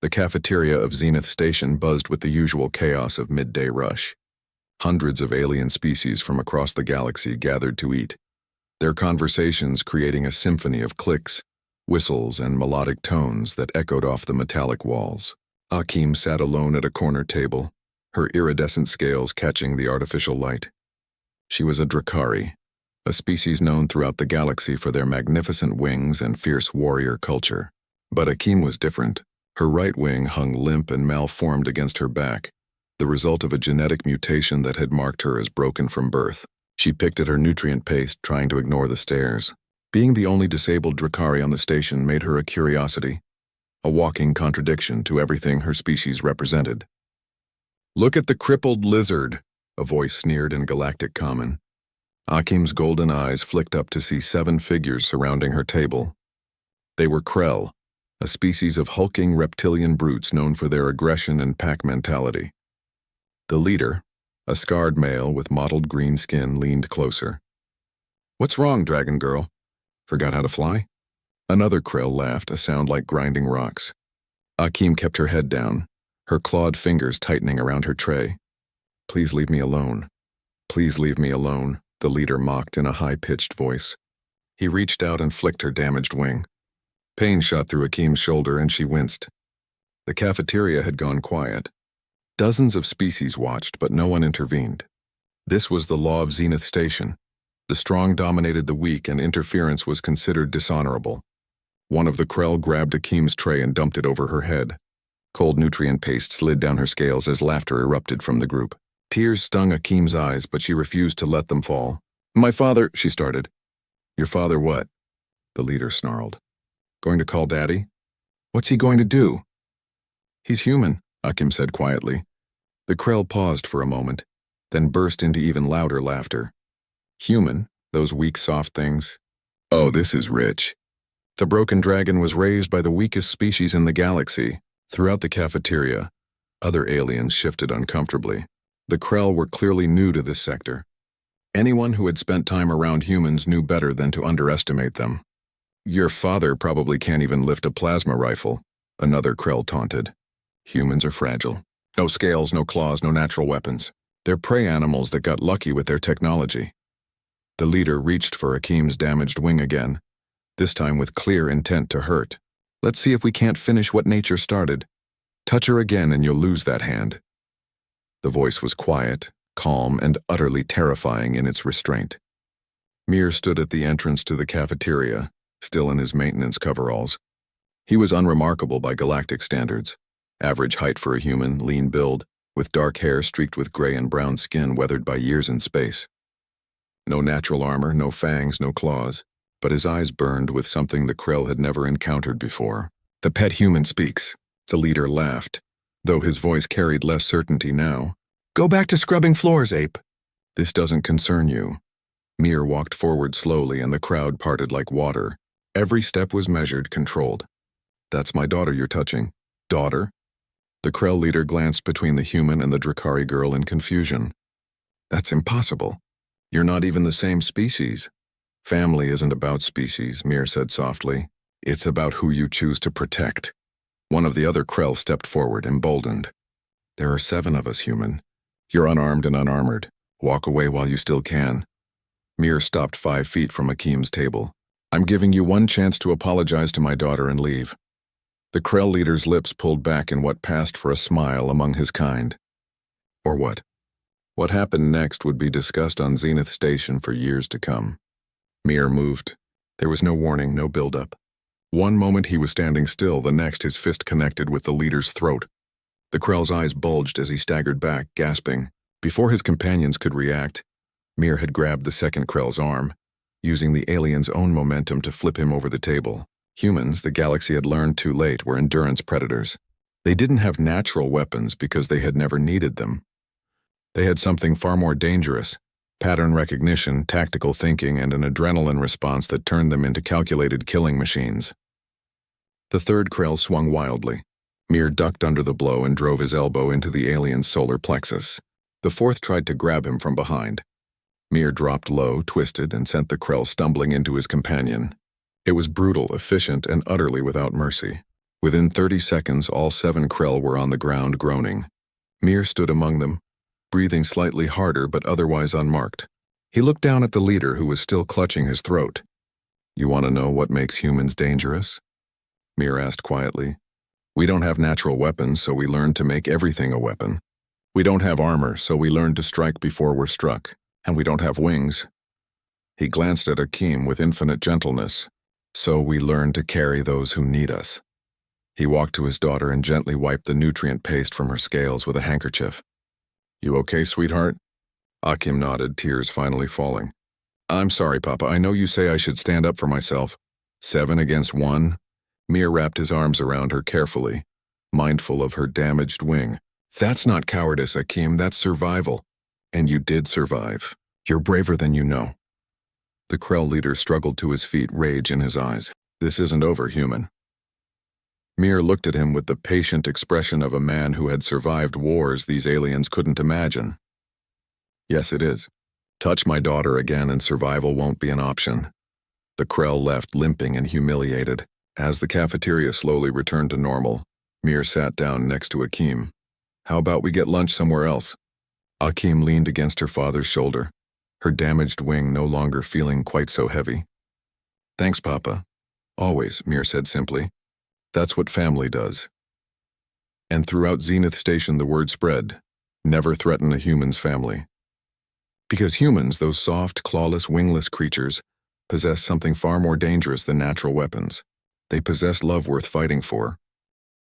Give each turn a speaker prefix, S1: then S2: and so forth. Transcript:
S1: The cafeteria of Zenith Station buzzed with the usual chaos of midday rush. Hundreds of alien species from across the galaxy gathered to eat, their conversations creating a symphony of clicks, whistles, and melodic tones that echoed off the metallic walls. Akim sat alone at a corner table, her iridescent scales catching the artificial light. She was a Drakari, a species known throughout the galaxy for their magnificent wings and fierce warrior culture. But Akim was different. Her right wing hung limp and malformed against her back, the result of a genetic mutation that had marked her as broken from birth. She picked at her nutrient paste, trying to ignore the stares. Being the only disabled Drakari on the station made her a curiosity, a walking contradiction to everything her species represented. "Look at the crippled lizard," a voice sneered in galactic common. Akim's golden eyes flicked up to see 7 figures surrounding her table. They were Krelll, a species of hulking reptilian brutes known for their aggression and pack mentality. The leader, a scarred male with mottled green skin, leaned closer. "What's wrong, Dragon Girl? Forgot how to fly?" Another Krelll laughed, a sound like grinding rocks. Akim kept her head down, her clawed fingers tightening around her tray. "Please leave me alone. Please leave me alone," the leader mocked in a high-pitched voice. He reached out and flicked her damaged wing. Pain shot through Akim's shoulder and she winced. The cafeteria had gone quiet. Dozens of species watched, but no one intervened. This was the law of Zenith Station. The strong dominated the weak, and interference was considered dishonorable. One of the Krelll grabbed Akim's tray and dumped it over her head. Cold nutrient paste slid down her scales as laughter erupted from the group. Tears stung Akim's eyes, but she refused to let them fall. "My father," she started. "Your father what?" The leader snarled. "Going to call Daddy? What's he going to do?" "He's human," Akim said quietly. The Krelll paused for a moment, then burst into even louder laughter. "Human? Those weak, soft things? Oh, this is rich." The broken dragon was raised by the weakest species in the galaxy. Throughout the cafeteria, other aliens shifted uncomfortably. The Krelll were clearly new to this sector. Anyone who had spent time around humans knew better than to underestimate them. "Your father probably can't even lift a plasma rifle," another Krelll taunted. "Humans are fragile. No scales, no claws, no natural weapons. They're prey animals that got lucky with their technology." The leader reached for Akim's damaged wing again, this time with clear intent to hurt. "Let's see if we can't finish what nature started. Touch her again and you'll lose that hand." The voice was quiet, calm, and utterly terrifying in its restraint. Mir stood at the entrance to the cafeteria, still in his maintenance coveralls. He was unremarkable by galactic standards. Average height for a human, lean build, with dark hair streaked with gray and brown skin weathered by years in space. No natural armor, no fangs, no claws, but his eyes burned with something the Krelll had never encountered before. "The pet human speaks," the leader laughed, though his voice carried less certainty now. "Go back to scrubbing floors, ape." "This doesn't concern you." Mir walked forward slowly and the crowd parted like water. Every step was measured, controlled. "That's my daughter you're touching." "Daughter?" The Krelll leader glanced between the human and the Drakari girl in confusion. "That's impossible. You're not even the same species." "Family isn't about species," Mir said softly. "It's about who you choose to protect." One of the other Krelll stepped forward, emboldened. "There are 7 of us, human. You're unarmed and unarmored. Walk away while you still can." Mir stopped 5 feet from Akim's table. "I'm giving you one chance to apologize to my daughter and leave." The Krelll leader's lips pulled back in what passed for a smile among his kind. Or what? What happened next would be discussed on Zenith Station for years to come. Mir moved. There was no warning, no build-up. One moment he was standing still, the next his fist connected with the leader's throat. The Krell's eyes bulged as he staggered back, gasping. Before his companions could react, Mir had grabbed the second Krell's arm, using the alien's own momentum to flip him over the table. Humans, the galaxy had learned too late, were endurance predators. They didn't have natural weapons because they had never needed them. They had something far more dangerous: pattern recognition, tactical thinking, and an adrenaline response that turned them into calculated killing machines. The third Krell swung wildly. Mir ducked under the blow and drove his elbow into the alien's solar plexus. The fourth tried to grab him from behind. Mir dropped low, twisted, and sent the Krell stumbling into his companion. It was brutal, efficient, and utterly without mercy. Within 30 seconds, all 7 Krelll were on the ground groaning. Mir stood among them, breathing slightly harder but otherwise unmarked. He looked down at the leader who was still clutching his throat. "You want to know what makes humans dangerous?" Mir asked quietly. "We don't have natural weapons, so we learned to make everything a weapon. We don't have armor, so we learned to strike before we're struck. And we don't have wings." He glanced at Akim with infinite gentleness. "So we learn to carry those who need us." He walked to his daughter and gently wiped the nutrient paste from her scales with a handkerchief. "You okay, sweetheart?" Akim nodded, tears finally falling. "I'm sorry, Papa. I know you say I should stand up for myself." 7 against 1? Mir wrapped his arms around her carefully, mindful of her damaged wing. "That's not cowardice, Akim. That's survival. And you did survive. You're braver than you know." The Krelll leader struggled to his feet, rage in his eyes. "This isn't over, human." Mir looked at him with the patient expression of a man who had survived wars these aliens couldn't imagine. "Yes, it is. Touch my daughter again and survival won't be an option." The Krelll left, limping and humiliated. As the cafeteria slowly returned to normal, Mir sat down next to Akim. "How about we get lunch somewhere else?" Akim leaned against her father's shoulder, her damaged wing no longer feeling quite so heavy. "Thanks, Papa. Always," Mir said simply. "That's what family does." And throughout Zenith Station the word spread, never threaten a human's family. Because humans, those soft, clawless, wingless creatures, possess something far more dangerous than natural weapons. They possess love worth fighting for,